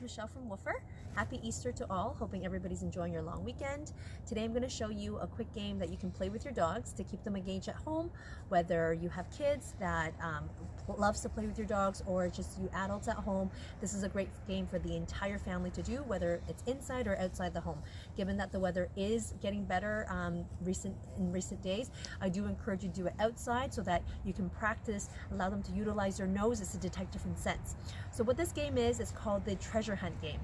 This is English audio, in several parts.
Michelle from Woofur. Happy Easter to all. Hoping everybody's enjoying your long weekend. Today I'm going to show you a quick game that you can play with your dogs to keep them engaged at home, whether you have kids that loves to play with your dogs or just you adults at home. This is a great game for the entire family to do, whether it's inside or outside the home. Given that the weather is getting better in recent days, I do encourage you to do it outside so that you can practice, allow them to utilize their noses to detect different scents. So what this game is called the treasure hunt game.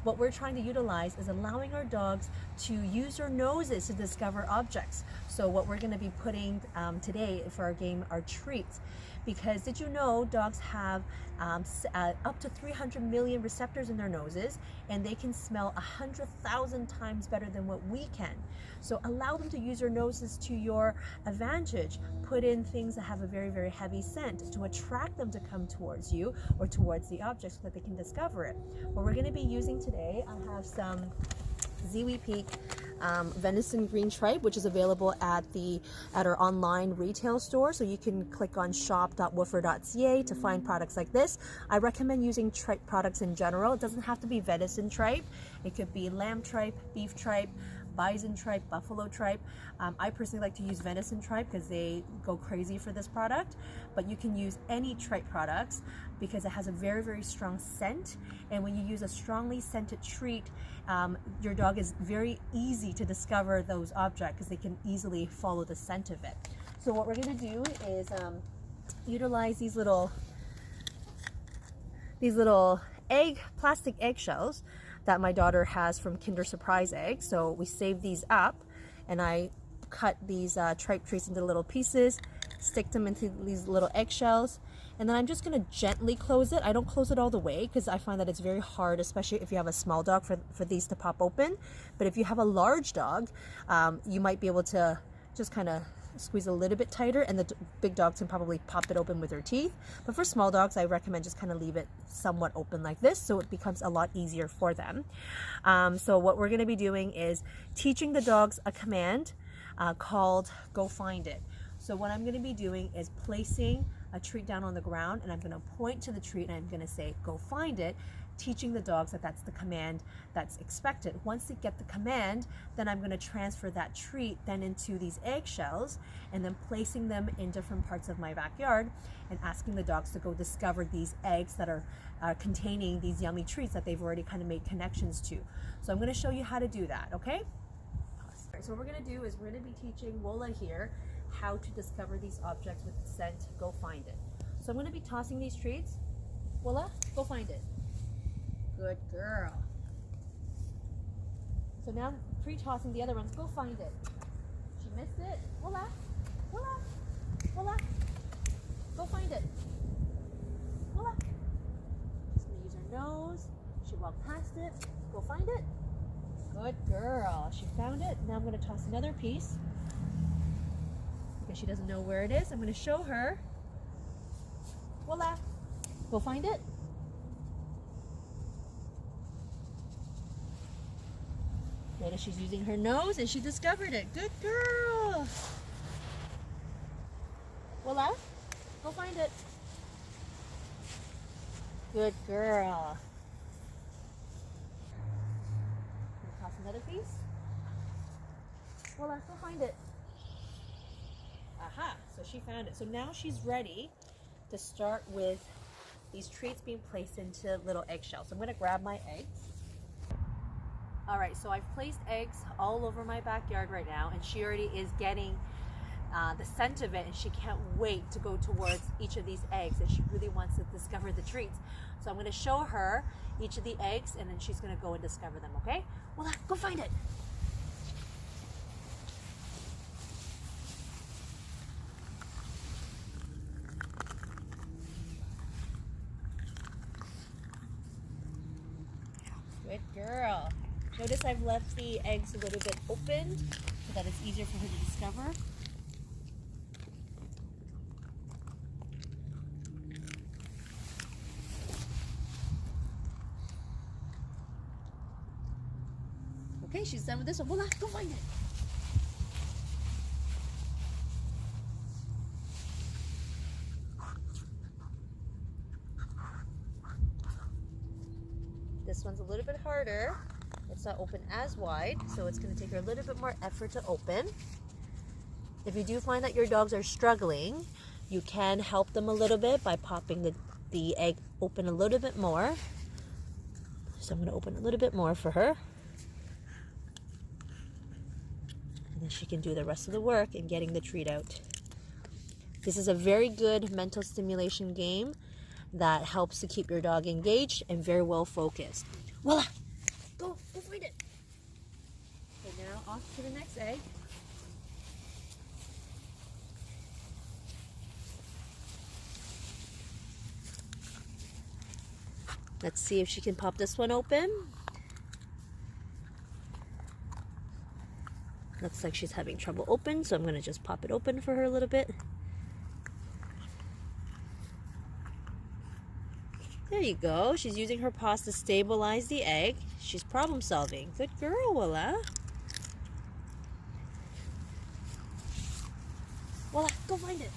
What we're trying to utilize is allowing our dogs to use their noses to discover objects. So what we're going to be putting today for our game are treats. Because did you know dogs have up to 300 million receptors in their noses, and they can smell 100,000 times better than what we can. So allow them to use their noses to your advantage. Put in things that have a very, very heavy scent to attract them to come towards you or towards the object so that they can discover it. What we're going to be using today, I have some Ziwi Peak venison green tripe, which is available at our online retail store. So you can click on shop.woofur.ca to find products like this. I recommend using tripe products in general. It doesn't have to be venison tripe. It could be lamb tripe, beef tripe, bison tripe, buffalo tripe. I personally like to use venison tripe because they go crazy for this product, but you can use any tripe products because it has a very, very strong scent. And when you use a strongly scented treat, your dog is very easy to discover those objects because they can easily follow the scent of it. So what we're going to do is utilize these little plastic eggshells that my daughter has from Kinder Surprise eggs. So we save these up, and I cut these tripe treats into little pieces, stick them into these little eggshells, and then I'm just going to gently close it. I don't close it all the way because I find that it's very hard, especially if you have a small dog, for these to pop open. But if you have a large dog, you might be able to just kind of squeeze a little bit tighter, and the big dogs can probably pop it open with their teeth. But for small dogs, I recommend just kind of leave it somewhat open like this so it becomes a lot easier for them. So what we're going to be doing is teaching the dogs a command called go find it. So what I'm going to be doing is placing a treat down on the ground, and I'm going to point to the treat and I'm going to say go find it, teaching the dogs that that's the command that's expected. Once they get the command, then I'm going to transfer that treat then into these eggshells and then placing them in different parts of my backyard and asking the dogs to go discover these eggs that are containing these yummy treats that they've already kind of made connections to. So I'm going to show you how to do that, okay? So what we're going to do is we're going to be teaching Wola here how to discover these objects with the scent go find it. So I'm going to be tossing these treats. Wola, go find it. Good girl. So now pre-tossing the other ones, go find it. She missed it. Wola, Wola, Wola, go find it. Wola. She's going to use her nose. She walked past it. Go find it. Good girl. She found it. Now I'm going to toss another piece because she doesn't know where it is. I'm going to show her. Voila. Go find it. Notice she's using her nose and she discovered it. Good girl. Voila. Go find it. Good girl. Toss another piece. Voila, go find it. Aha, so she found it. So now she's ready to start with these treats being placed into little eggshells. So I'm going to grab my eggs. All right, so I've placed eggs all over my backyard right now, and she already is getting the scent of it, and she can't wait to go towards each of these eggs, and she really wants to discover the treats. So I'm going to show her each of the eggs, and then she's going to go and discover them, okay? Well, go find it. Good girl. Notice I've left the eggs a little bit open so that it's easier for her to discover. Okay, she's done with this one. Voila, go find it. This one's a little bit harder. It's not open as wide, so it's going to take her a little bit more effort to open. If you do find that your dogs are struggling, you can help them a little bit by popping the egg open a little bit more. So I'm going to open a little bit more for her. And then she can do the rest of the work in getting the treat out. This is a very good mental stimulation game that helps to keep your dog engaged and very well focused. Voila! Go find it. Okay, now off to the next egg. Let's see if she can pop this one open. Looks like she's having trouble open, so I'm going to just pop it open for her a little bit. There you go. She's using her paws to stabilize the egg. She's problem solving. Good girl, Willa. Willa, go find it.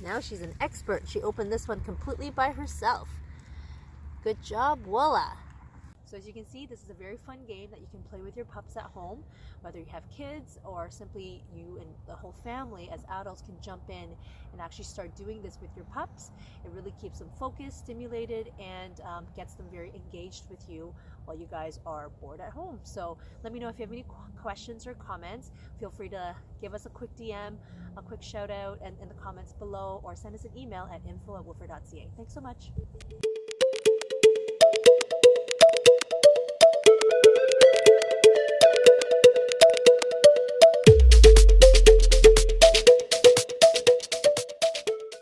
Now she's an expert. She opened this one completely by herself. Good job, Willa. So as you can see, this is a very fun game that you can play with your pups at home, whether you have kids or simply you and the whole family as adults can jump in and actually start doing this with your pups. It really keeps them focused, stimulated, and gets them very engaged with you while you guys are bored at home. So let me know if you have any questions or comments. Feel free to give us a quick DM, a quick shout out in the comments below, or send us an email at info@woofur.ca. Thanks so much.